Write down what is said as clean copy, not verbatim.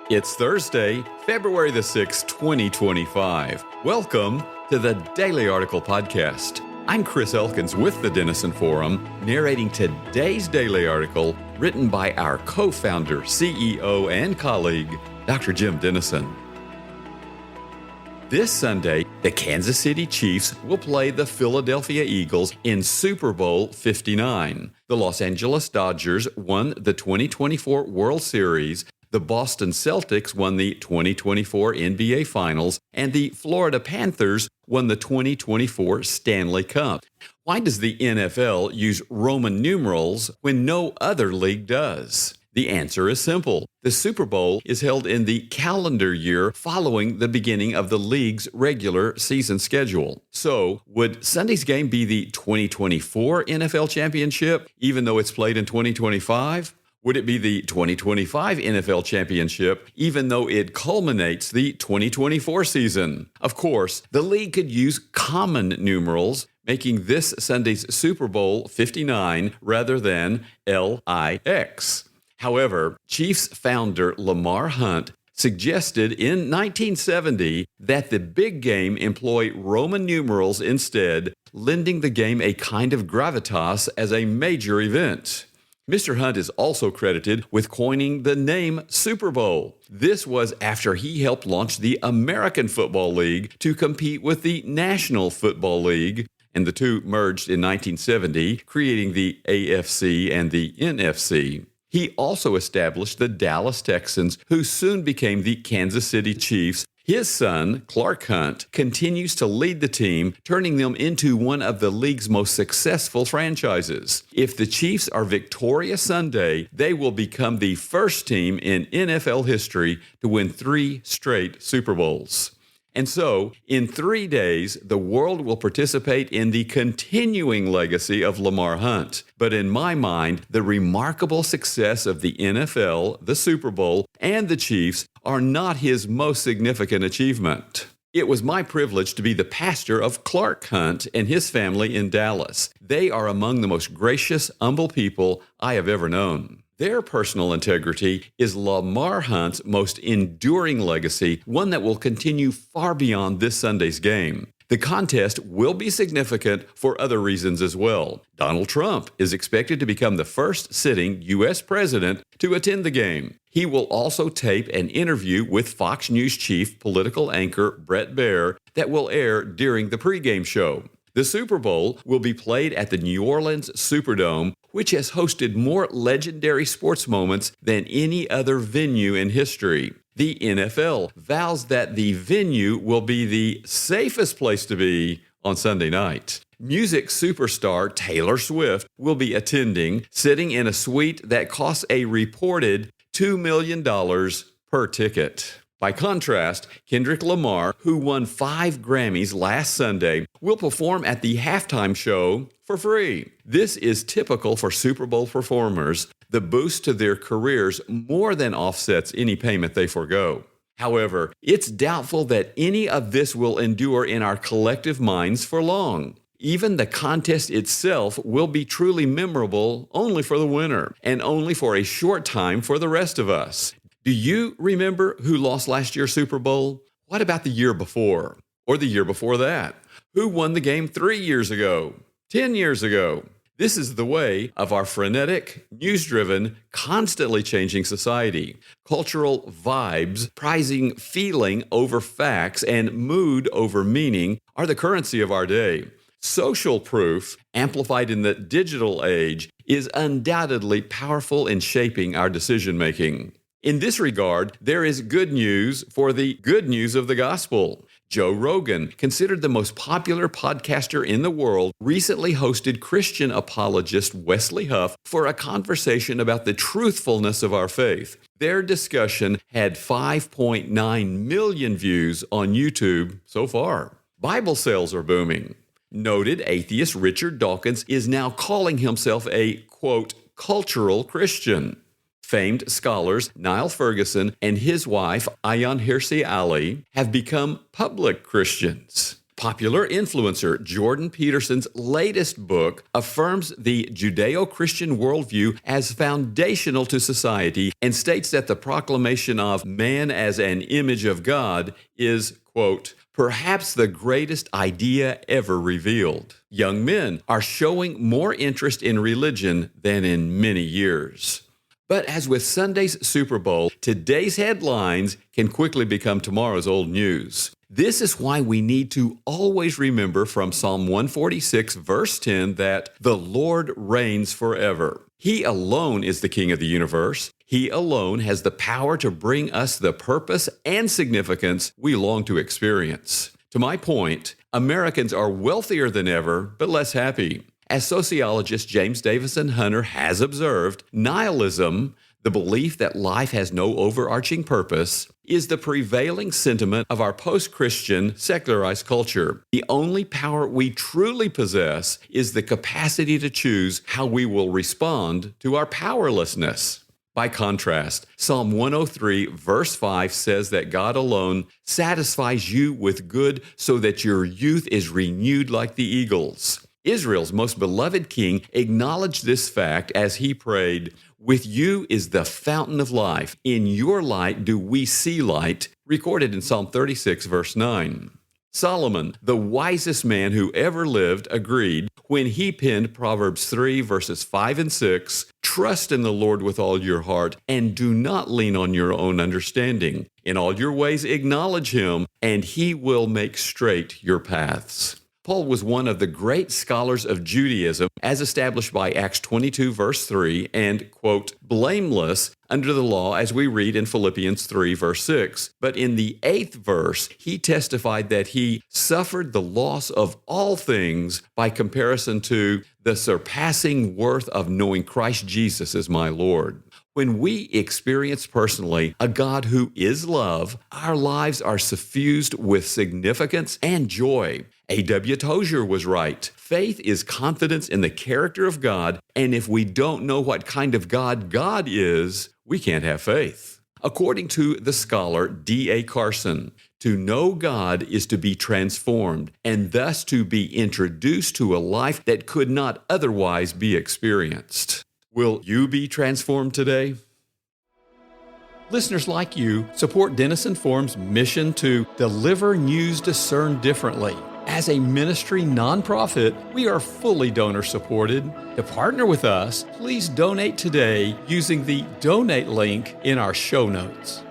It's Thursday, February the 6th, 2025. Welcome to the Daily Article Podcast. I'm Chris Elkins with the Denison Forum, narrating today's daily article written by our co-founder, CEO, and colleague, Dr. Jim Denison. This Sunday, the Kansas City Chiefs will play the Philadelphia Eagles in Super Bowl 59. The Los Angeles Dodgers won the 2024 World Series. The Boston Celtics won the 2024 NBA Finals, and the Florida Panthers won the 2024 Stanley Cup. Why does the NFL use Roman numerals when no other league does? The answer is simple. The Super Bowl is held in the calendar year following the beginning of the league's regular season schedule. So, would Sunday's game be the 2024 NFL Championship, even though it's played in 2025? Would it be the 2025 NFL Championship, even though it culminates the 2024 season? Of course, the league could use common numerals, making this Sunday's Super Bowl 59 rather than LIX. However, Chiefs founder Lamar Hunt suggested in 1970 that the big game employ Roman numerals instead, lending the game a kind of gravitas as a major event. Mr. Hunt is also credited with coining the name Super Bowl. This was after he helped launch the American Football League to compete with the National Football League, and the two merged in 1970, creating the AFC and the NFC. He also established the Dallas Texans, who soon became the Kansas City Chiefs. His son, Clark Hunt, continues to lead the team, turning them into one of the league's most successful franchises. If the Chiefs are victorious Sunday, they will become the first team in NFL history to win 3 straight Super Bowls. And so, in 3 days, the world will participate in the continuing legacy of Lamar Hunt. But in my mind, the remarkable success of the NFL, the Super Bowl, and the Chiefs are not his most significant achievement. It was my privilege to be the pastor of Clark Hunt and his family in Dallas. They are among the most gracious, humble people I have ever known. Their personal integrity is Lamar Hunt's most enduring legacy, one that will continue far beyond this Sunday's game. The contest will be significant for other reasons as well. Donald Trump is expected to become the first sitting U.S. president to attend the game. He will also tape an interview with Fox News chief political anchor Bret Baier that will air during the pregame show. The Super Bowl will be played at the New Orleans Superdome, which has hosted more legendary sports moments than any other venue in history. The NFL vows that the venue will be the safest place to be on Sunday night. Music superstar Taylor Swift will be attending, sitting in a suite that costs a reported $2 million per ticket. By contrast, Kendrick Lamar, who won 5 Grammys last Sunday, will perform at the halftime show for free. This is typical for Super Bowl performers. The boost to their careers more than offsets any payment they forgo. However, it's doubtful that any of this will endure in our collective minds for long. Even the contest itself will be truly memorable only for the winner, and only for a short time for the rest of us. Do you remember who lost last year's Super Bowl? What about the year before? Or the year before that? Who won the game 3 years ago? 10 years ago? This is the way of our frenetic, news-driven, constantly changing society. Cultural vibes, prizing feeling over facts and mood over meaning, are the currency of our day. Social proof, amplified in the digital age, is undoubtedly powerful in shaping our decision-making. In this regard, there is good news for the good news of the gospel. Joe Rogan, considered the most popular podcaster in the world, recently hosted Christian apologist Wesley Huff for a conversation about the truthfulness of our faith. Their discussion had 5.9 million views on YouTube so far. Bible sales are booming. Noted atheist Richard Dawkins is now calling himself a, quote, cultural Christian. Famed scholars Niall Ferguson and his wife Ayaan Hirsi Ali have become public Christians. Popular influencer Jordan Peterson's latest book affirms the Judeo-Christian worldview as foundational to society and states that the proclamation of man as an image of God is, quote, perhaps the greatest idea ever revealed. Young men are showing more interest in religion than in many years. But as with Sunday's Super Bowl, today's headlines can quickly become tomorrow's old news. This is why we need to always remember from Psalm 146, verse 10, that the Lord reigns forever. He alone is the King of the universe. He alone has the power to bring us the purpose and significance we long to experience. To my point, Americans are wealthier than ever, but less happy. As sociologist James Davison Hunter has observed, nihilism, the belief that life has no overarching purpose, is the prevailing sentiment of our post-Christian, secularized culture. The only power we truly possess is the capacity to choose how we will respond to our powerlessness. By contrast, Psalm 103, verse 5 says that God alone satisfies you with good so that your youth is renewed like the eagles. Israel's most beloved king acknowledged this fact as he prayed, "With you is the fountain of life. In your light do we see light," recorded in Psalm 36, verse 9. Solomon, the wisest man who ever lived, agreed when he penned Proverbs 3, verses 5 and 6, "Trust in the Lord with all your heart, and do not lean on your own understanding. In all your ways acknowledge him, and he will make straight your paths." Paul was one of the great scholars of Judaism, as established by Acts 22, verse 3, and, quote, blameless under the law, as we read in Philippians 3, verse 6. But in the 8th verse, he testified that he suffered the loss of all things by comparison to the surpassing worth of knowing Christ Jesus as my Lord. When we experience personally a God who is love, our lives are suffused with significance and joy. A.W. Tozier was right. Faith is confidence in the character of God, and if we don't know what kind of God God is, we can't have faith. According to the scholar D.A. Carson, to know God is to be transformed, and thus to be introduced to a life that could not otherwise be experienced. Will you be transformed today? Listeners like you support Denison Forum's mission to deliver news discerned differently. As a ministry nonprofit, we are fully donor supported. To partner with us, please donate today using the donate link in our show notes.